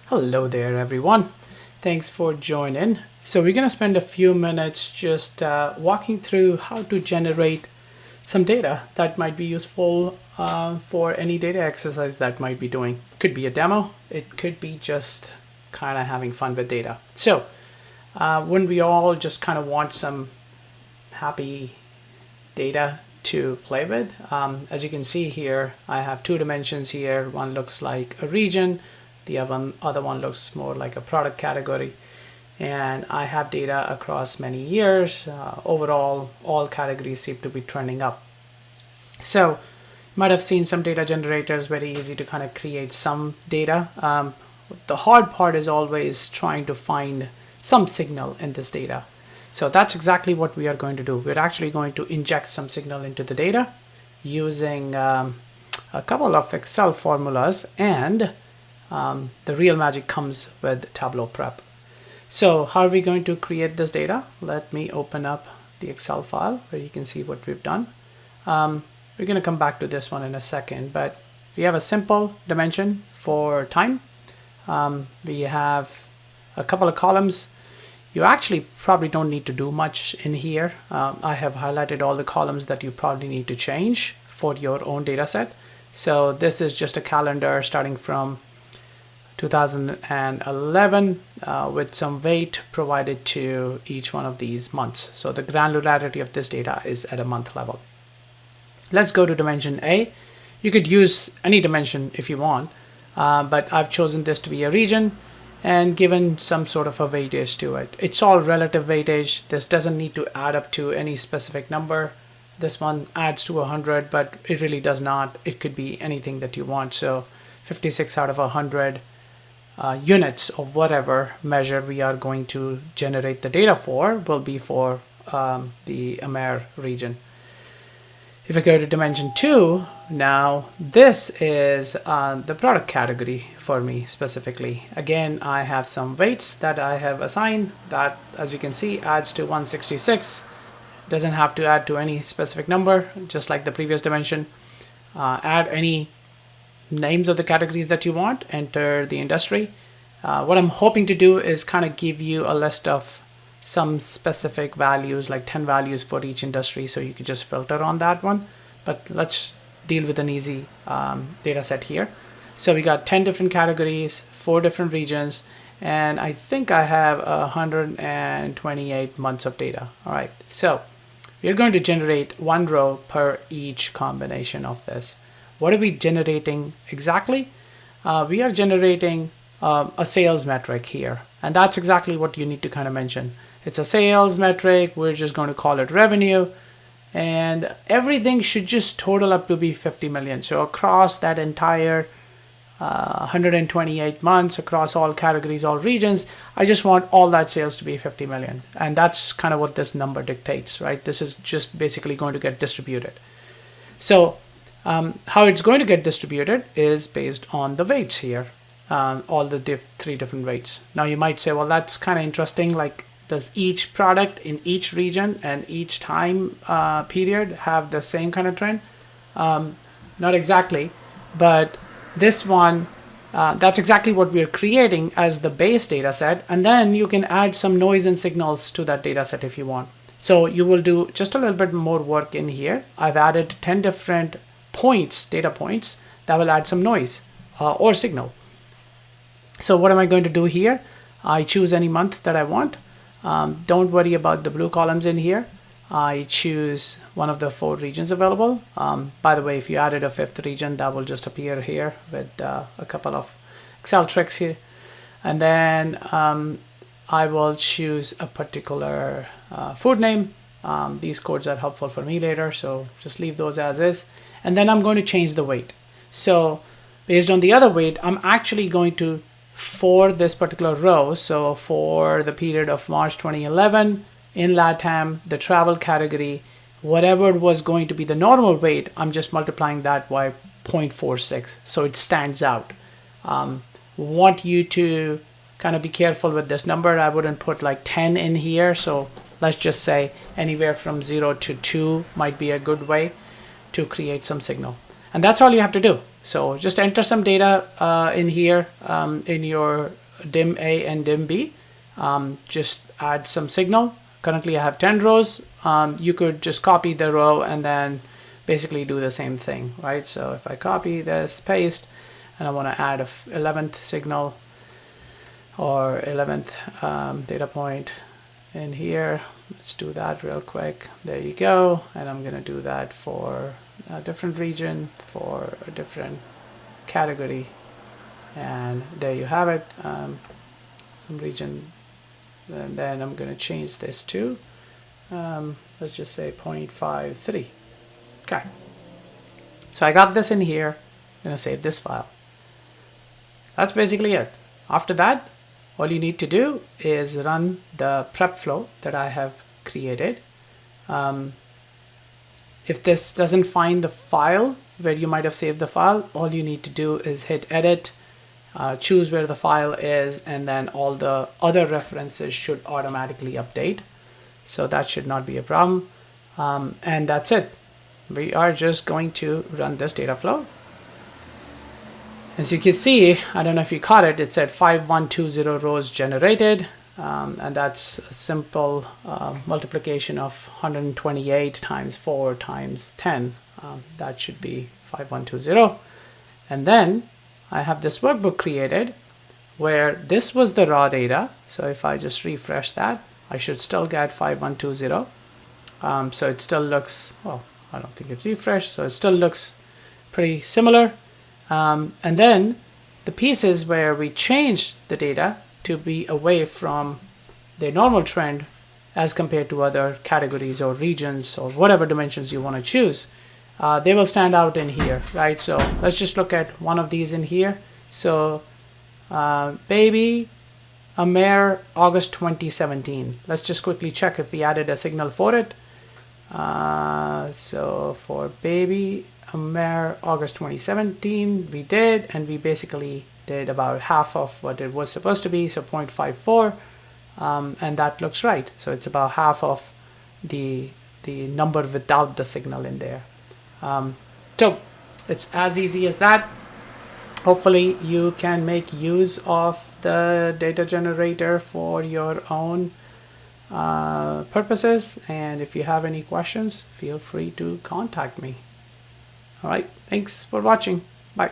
Hello there, everyone. Thanks for joining. So we're going to spend a few minutes just walking through how to generate some data that might be useful for any data exercise that might be doing. Could be a demo. It could be just kind of having fun with data. So when we all just kind of want some happy data to play with, as you can see here, I have two dimensions here. One looks like a region. The other one looks more like a product category, and I have data across many years. Overall, all categories seem to be trending up. So you might have seen some data generators, very easy to kind of create some data. The hard part is always trying to find some signal in this data. So that's exactly what we are going to do. We're actually going to inject some signal into the data using a couple of Excel formulas, and the real magic comes with Tableau Prep. So how are we going to create this data? Let me open up the Excel file where you can see what we've done. We're going to come back to this one in a second, but we have a simple dimension for time. We have a couple of columns. You actually probably don't need to do much in here. I have highlighted all the columns that you probably need to change for your own data set. So this is just a calendar starting from 2011 with some weight provided to each one of these months. So the granularity of this data is at a month level. Let's go to dimension A. You could use any dimension if you want, but I've chosen this to be a region and given some sort of a weightage to it. It's all relative weightage. This doesn't need to add up to any specific number. This one adds to 100, but it really does not. It could be anything that you want. So 56 out of 100 units of whatever measure we are going to generate the data for will be for the AMER region. If I go to dimension 2, now this is the product category for me specifically. Again, I have some weights that I have assigned that, as you can see, adds to 166. Doesn't have to add to any specific number, just like the previous dimension. Add any names of the categories that you want, enter the industry. What I'm hoping to do is kind of give you a list of some specific values, like 10 values for each industry, so you could just filter on that one. But let's deal with an easy data set here. So we got 10 different categories, 4 different regions, and I think I have 128 months of data. All right, so we're going to generate one row per each combination of this. What are we generating exactly? We are generating a sales metric here, and that's exactly what you need to kind of mention. It's a sales metric. We're just going to call it revenue, and everything should just total up to be 50 million. So across that entire 128 months, across all categories, all regions, I just want all that sales to be 50 million. And that's kind of what this number dictates, right? This is just basically going to get distributed. So how it's going to get distributed is based on the weights here, all the 3 different weights. Now you might say, well, that's kind of interesting. Like, does each product in each region and each time period have the same kind of trend? Not exactly, but this one, that's exactly what we're creating as the base data set. And then you can add some noise and signals to that data set if you want. So you will do just a little bit more work in here. I've added 10 different points, data points, that will add some noise or signal. So what am I going to do here? I choose any month that I want. Don't worry about the blue columns in here. I choose one of the 4 regions available. By the way, if you added a 5th region, that will just appear here with a couple of Excel tricks here. And then I will choose a particular food name. These codes are helpful for me later, so just leave those as is. And then I'm going to change the weight. So based on the other weight, I'm actually going to, for this particular row, so for the period of March 2011 in LATAM, the travel category, whatever was going to be the normal weight, I'm just multiplying that by 0.46, so it stands out. Want you to kind of be careful with this number. I wouldn't put like 10 in here, so let's just say anywhere from 0 to 2 might be a good way to create some signal. And that's all you have to do. So just enter some data in here in your dim A and dim B. Just add some signal. Currently I have 10 rows. You could just copy the row and then basically do the same thing, right? So if I copy this, paste, and I want to add a 11th signal or 11th data point in here, let's do that real quick. There you go. And I'm going to do that for a different region, for a different category. And there you have it. Some region. And then I'm going to change this to, let's just say 0.53. Okay. So I got this in here. I'm going to save this file. That's basically it. After that, all you need to do is run the prep flow that I have created. If this doesn't find the file where you might have saved the file, all you need to do is hit edit, choose where the file is, and then all the other references should automatically update. So that should not be a problem. And that's it. We are just going to run this data flow. As you can see, I don't know if you caught it, it said 5120 rows generated. And that's a simple multiplication of 128 times 4 times 10. That should be 5120. And then I have this workbook created where this was the raw data. So if I just refresh that, I should still get 5120. So it still looks, well, I don't think it refreshed. So it still looks pretty similar. And then the pieces where we changed the data to be away from their normal trend as compared to other categories or regions or whatever dimensions you want to choose, they will stand out in here, right? So let's just look at one of these in here. So baby, a mare, August 2017. Let's just quickly check if we added a signal for it. So for baby, a mare, August 2017, we did, and we basically did about half of what it was supposed to be, so 0.54, and that looks right. So it's about half of the number without the signal in there. So it's as easy as that. Hopefully you can make use of the data generator for your own purposes, and if you have any questions, feel free to contact me. All right, thanks for watching. Bye.